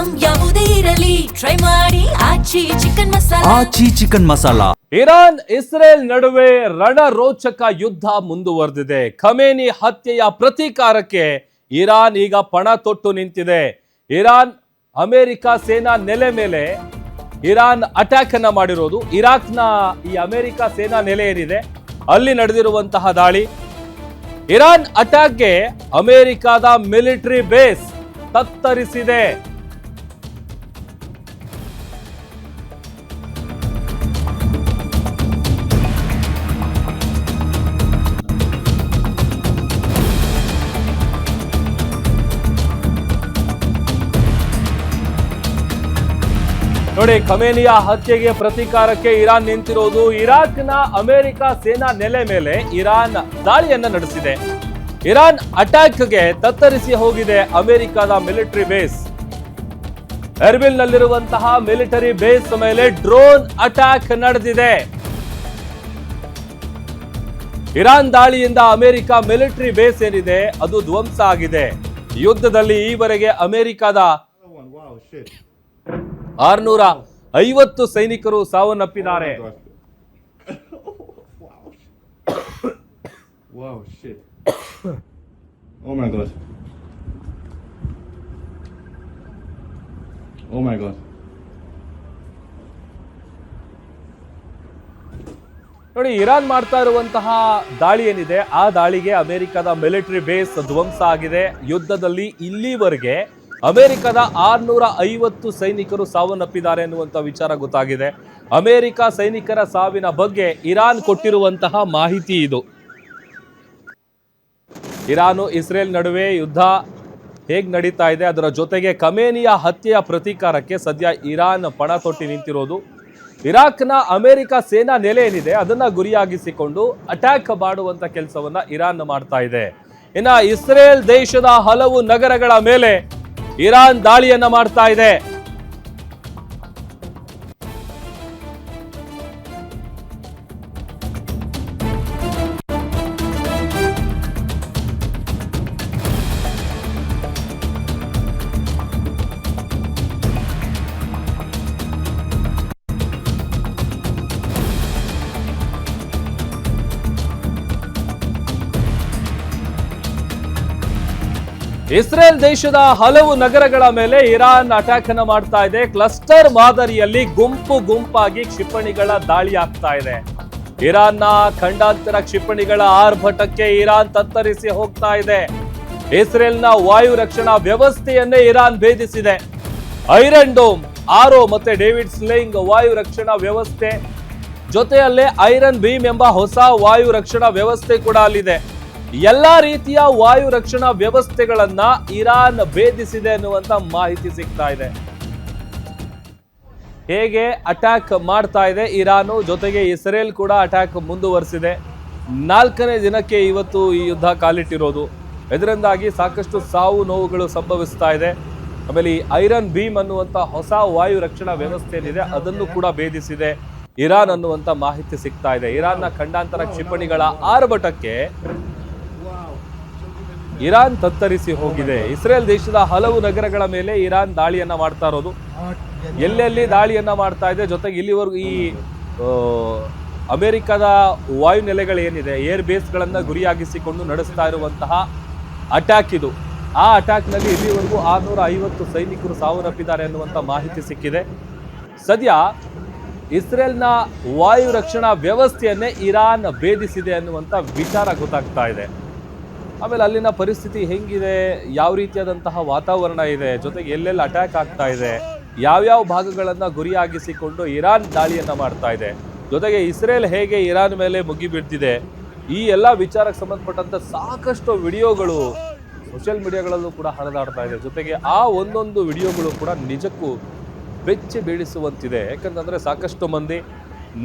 Item ಯಾವುದೇ ಇರಲಿ try ಮಾಡಿ ಆಚಿ ಚಿಕನ್ ಮಸಾಲಾ. ಆಚಿ ಚಿಕನ್ ಮಸಾಲಾ. ಇರಾನ್ ಇಸ್ರೇಲ್ ನಡುವೆ ರಣರೋಚಕ ಯುದ್ಧ ಮುಂದುವರೆದಿದೆ. ಖಮೇನಿ ಹತ್ಯೆಯ ಪ್ರತೀಕಾರಕ್ಕೆ ಇರಾನ್ ಈಗ ಪಣ ತೊಟ್ಟು ನಿಂತಿದೆ. ಇರಾನ್ ಅಮೆರಿಕ ಸೇನಾ ನೆಲೆ ಮೇಲೆ ಇರಾನ್ ಅಟ್ಯಾಕ್ ಅನ್ನ ಮಾಡಿರೋದು. ಇರಾಕ್ನ ಈ ಅಮೆರಿಕ ಸೇನಾ ನೆಲೆ ಏನಿದೆ ಅಲ್ಲಿ ನಡೆದಿರುವಂತಹ ದಾಳಿ. ಇರಾನ್ ಅಟ್ಯಾಕ್ಗೆ ಅಮೆರಿಕದ ಮಿಲಿಟರಿ ಬೇಸ್ ತತ್ತರಿಸಿದೆ. ನೋಡಿ, ಖಮೇನಿಯ ಹತ್ಯೆಗೆ ಪ್ರತೀಕಾರಕ್ಕೆ ಇರಾನ್ ನಿಂತಿರೋದು. ಇರಾಕ್ನ ಅಮೆರಿಕ ಸೇನಾ ನೆಲೆ ಮೇಲೆ ಇರಾನ್ ದಾಳಿಯನ್ನ ನಡೆಸಿದೆ. ಇರಾನ್ ಅಟ್ಯಾಕ್ಗೆ ತತ್ತರಿಸಿ ಹೋಗಿದೆ ಅಮೆರಿಕದ military base. Erbil ನಲ್ಲಿರುವಂತಹ military base ಮೇಲೆ ಡ್ರೋನ್ ಅಟ್ಯಾಕ್ ನಡೆದಿದೆ. ಇರಾನ್ ದಾಳಿಯಿಂದ ಅಮೆರಿಕ ಮಿಲಿಟರಿ ಬೇಸ್ ಏನಿದೆ ಅದು ಧ್ವಂಸ ಆಗಿದೆ. ಯುದ್ಧದಲ್ಲಿ ಈವರೆಗೆ ಅಮೆರಿಕದ 650 ಸೈನಿಕರು ಸಾವನ್ನಪ್ಪಿದ್ದಾರೆ. Wow, shit. Oh my god. Oh my god. ನೋಡಿ, ಇರಾನ್ ಮಾಡ್ತಾ ಇರುವಂತಹ ದಾಳಿ ಏನಿದೆ ಆ ದಾಳಿಗೆ ಅಮೆರಿಕದ ಮಿಲಿಟರಿ ಬೇಸ್ ಧ್ವಂಸ ಆಗಿದೆ. ಯುದ್ಧದಲ್ಲಿ ಇಲ್ಲಿವರೆಗೆ ಅಮೆರಿಕದ 650 ಸೈನಿಕರು ಸಾವನ್ನಪ್ಪಿದ್ದಾರೆ ಎನ್ನುವಂತ ವಿಚಾರ ಗೊತ್ತಾಗಿದೆ. ಅಮೆರಿಕ ಸೈನಿಕರ ಸಾವಿನ ಬಗ್ಗೆ ಇರಾನ್ ಕೊಟ್ಟಿರುವಂತಹ ಮಾಹಿತಿ ಇದು. ಇರಾನು ಇಸ್ರೇಲ್ ನಡುವೆ ಯುದ್ಧ ಹೇಗೆ ನಡೀತಾ ಇದೆ, ಅದರ ಜೊತೆಗೆ ಖಮೇನಿಯ ಹತ್ಯೆಯ ಪ್ರತೀಕಾರಕ್ಕೆ ಸದ್ಯ ಇರಾನ್ ಪಣ ತೊಟ್ಟಿ ನಿಂತಿರೋದು. ಇರಾಕ್ನ ಅಮೆರಿಕ ಸೇನಾ ನೆಲೆ ಏನಿದೆ ಅದನ್ನ ಗುರಿಯಾಗಿಸಿಕೊಂಡು ಅಟ್ಯಾಕ್ ಮಾಡುವಂತ ಕೆಲಸವನ್ನ ಇರಾನ್ ಮಾಡ್ತಾ ಇದೆ. ಇನ್ನ ಇಸ್ರೇಲ್ ದೇಶದ ಹಲವು ನಗರಗಳ ಮೇಲೆ ಇರಾನ್ ದಾಳಿಯನ್ನ ಮಾಡ್ತಾ ಇದೆ. ಇಸ್ರೇಲ್ ದೇಶದ ಹಲವು ನಗರಗಳ ಮೇಲೆ ಇರಾನ್ ಅಟ್ಯಾಕ್ ಅನ್ನ ಮಾಡ್ತಾ ಇದೆ. ಕ್ಲಸ್ಟರ್ ಮಾದರಿಯಲ್ಲಿ ಗುಂಪು ಗುಂಪಾಗಿ ಕ್ಷಿಪಣಿಗಳ ದಾಳಿ ಆಗ್ತಾ ಇದೆ. ಇರಾನ್ನ ಖಂಡಾಂತರ ಕ್ಷಿಪಣಿಗಳ ಆರ್ಭಟಕ್ಕೆ ಇರಾನ್ ತತ್ತರಿಸಿ ಹೋಗ್ತಾ ಇದೆ. ಇಸ್ರೇಲ್ನ ವಾಯು ರಕ್ಷಣಾ ವ್ಯವಸ್ಥೆಯನ್ನೇ ಇರಾನ್ ಭೇದಿಸಿದೆ. ಐರನ್ ಡೋಮ್, ಆರೋ ಮತ್ತೆ ಡೇವಿಡ್ ಸ್ಲೇಯಿಂಗ್ ವಾಯು ರಕ್ಷಣಾ ವ್ಯವಸ್ಥೆ ಜೊತೆಯಲ್ಲೇ ಐರನ್ ಬೀಮ್ ಎಂಬ ಹೊಸ ವಾಯು ರಕ್ಷಣಾ ವ್ಯವಸ್ಥೆ ಕೂಡ ಅಲ್ಲಿದೆ. ಎಲ್ಲಾ ರೀತಿಯ ವಾಯು ರಕ್ಷಣಾ ವ್ಯವಸ್ಥೆಗಳನ್ನ ಇರಾನ್ ಭೇದಿಸಿದೆ ಅನ್ನುವಂತ ಮಾಹಿತಿ ಸಿಗ್ತಾ ಇದೆ. ಹೇಗೆ ಅಟ್ಯಾಕ್ ಮಾಡ್ತಾ ಇದೆ ಇರಾನು, ಜೊತೆಗೆ ಇಸ್ರೇಲ್ ಕೂಡ ಅಟ್ಯಾಕ್ ಮುಂದುವರಿಸಿದೆ. 4ನೇ ದಿನಕ್ಕೆ ಇವತ್ತು ಈ ಯುದ್ಧ ಕಾಲಿಟ್ಟಿರೋದು. ಇದರಿಂದಾಗಿ ಸಾಕಷ್ಟು ಸಾವು ನೋವುಗಳು ಸಂಭವಿಸ್ತಾ ಇದೆ. ಆಮೇಲೆ ಈ ಐರನ್ ಬೀಮ್ ಅನ್ನುವಂತ ಹೊಸ ವಾಯು ರಕ್ಷಣಾ ವ್ಯವಸ್ಥೆ ಏನಿದೆ ಅದನ್ನು ಕೂಡ ಭೇದಿಸಿದೆ ಇರಾನ್ ಅನ್ನುವಂತ ಮಾಹಿತಿ ಸಿಗ್ತಾ ಇದೆ. ಇರಾನ್ನ ಖಂಡಾಂತರ ಕ್ಷಿಪಣಿಗಳ ಆರ್ಭಟಕ್ಕೆ ಇರಾನ್ ತತ್ತರಿಸಿ ಹೋಗಿದೆ. ಇಸ್ರೇಲ್ ದೇಶದ ಹಲವು ನಗರಗಳ ಮೇಲೆ ಇರಾನ್ ದಾಳಿಯನ್ನ ಮಾಡ್ತಾ ಇರೋದು. ಎಲ್ಲೆಲ್ಲಿ ದಾಳಿಯನ್ನ ಮಾಡ್ತಾ ಇದೆ, ಜೊತೆಗೆ ಇಲ್ಲಿವರೆಗೂ ಈ ಅಮೆರಿಕದ ವಾಯು ನೆಲೆಗಳೇನಿದೆ ಏರ್ ಬೇಸ್ಗಳನ್ನ ಗುರಿಯಾಗಿಸಿಕೊಂಡು ನಡೆಸ್ತಾ ಇರುವಂತಹ ಅಟ್ಯಾಕ್ ಇದು. ಆ ಅಟ್ಯಾಕ್ನಲ್ಲಿ ಇಲ್ಲಿವರೆಗೂ 650 ಸೈನಿಕರು ಸಾವನ್ನಪ್ಪಿದ್ದಾರೆ ಅನ್ನುವಂಥ ಮಾಹಿತಿ ಸಿಕ್ಕಿದೆ. ಸದ್ಯ ಇಸ್ರೇಲ್ನ ವಾಯು ರಕ್ಷಣಾ ವ್ಯವಸ್ಥೆಯನ್ನೇ ಇರಾನ್ ಭೇದಿಸಿದೆ ಅನ್ನುವಂಥ ವಿಚಾರ ಗೊತ್ತಾಗ್ತಾ ಇದೆ. ಆಮೇಲೆ ಅಲ್ಲಿನ ಪರಿಸ್ಥಿತಿ ಹೆಂಗಿದೆ, ಯಾವ ರೀತಿಯಾದಂತಹ ವಾತಾವರಣ ಇದೆ, ಜೊತೆಗೆ ಎಲ್ಲೆಲ್ಲಿ ಅಟ್ಯಾಕ್ ಆಗ್ತಾ ಇದೆ, ಯಾವ್ಯಾವ ಭಾಗಗಳನ್ನು ಗುರಿಯಾಗಿಸಿಕೊಂಡು ಇರಾನ್ ದಾಳಿಯನ್ನ ಮಾಡ್ತಾ ಇದೆ, ಜೊತೆಗೆ ಇಸ್ರೇಲ್ ಹೇಗೆ ಇರಾನ್ ಮೇಲೆ ಮುಗಿಬಿಡ್ತಿದೆ, ಈ ಎಲ್ಲ ವಿಚಾರಕ್ಕೆ ಸಂಬಂಧಪಟ್ಟಂತ ಸಾಕಷ್ಟು ವಿಡಿಯೋಗಳು ಸೋಷಿಯಲ್ ಮೀಡಿಯಾಗಳಲ್ಲೂ ಕೂಡ ಹರಿದಾಡ್ತಾ ಇದೆ. ಜೊತೆಗೆ ಆ ಒಂದೊಂದು ವಿಡಿಯೋಗಳು ಕೂಡ ನಿಜಕ್ಕೂ ಬೆಚ್ಚಿ ಬೀಳಿಸುವಂತಿದೆ. ಯಾಕಂತಂದ್ರೆ ಸಾಕಷ್ಟು ಮಂದಿ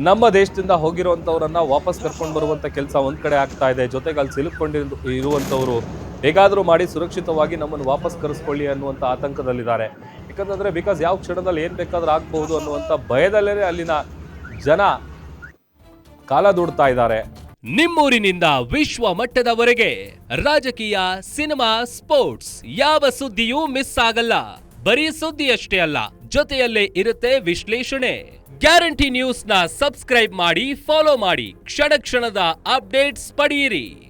ನಮ್ಮ ದೇಶದಿಂದ ಹೋಗಿರುವಂಥವ್ರನ್ನ ವಾಪಸ್ ಕರ್ಕೊಂಡು ಬರುವಂಥ ಕೆಲಸ ಒಂದು ಕಡೆ ಆಗ್ತಾ ಇದೆ. ಜೊತೆಗೆ ಅಲ್ಲಿ ಇರುವಂಥವ್ರು ಹೇಗಾದರೂ ಮಾಡಿ ಸುರಕ್ಷಿತವಾಗಿ ನಮ್ಮನ್ನು ವಾಪಸ್ ಕರೆಸ್ಕೊಳ್ಳಿ ಅನ್ನುವಂಥ ಆತಂಕದಲ್ಲಿದ್ದಾರೆ. ಯಾಕಂತಂದರೆ ಬಿಕಾಸ್ ಯಾವ ಕ್ಷಣದಲ್ಲಿ ಏನು ಬೇಕಾದ್ರೂ ಆಗ್ಬಹುದು ಅನ್ನುವಂಥ ಭಯದಲ್ಲೇ ಅಲ್ಲಿನ ಜನ ಕಾಲ ದೂಡ್ತಾ ಇದ್ದಾರೆ. ನಿಮ್ಮೂರಿನಿಂದ ವಿಶ್ವ ಮಟ್ಟದವರೆಗೆ ರಾಜಕೀಯ, ಸಿನಿಮಾ, ಸ್ಪೋರ್ಟ್ಸ್ ಯಾವ ಸುದ್ದಿಯೂ ಮಿಸ್ ಆಗಲ್ಲ. ಬರೀ ಸುದ್ದಿಯಷ್ಟೇ ಅಲ್ಲ, ಜೊತೆಯಲ್ಲೇ ಇರುತ್ತೆ ವಿಶ್ಲೇಷಣೆ. ಗ್ಯಾರಂಟಿ ನ್ಯೂಸ್ ನ ಸಬ್ಸ್ಕ್ರೈಬ್ ಮಾಡಿ, ಫಾಲೋ ಮಾಡಿ, ಕ್ಷಣ ಕ್ಷಣದ ಅಪ್ಡೇಟ್ಸ್ ಪಡೆಯಿರಿ.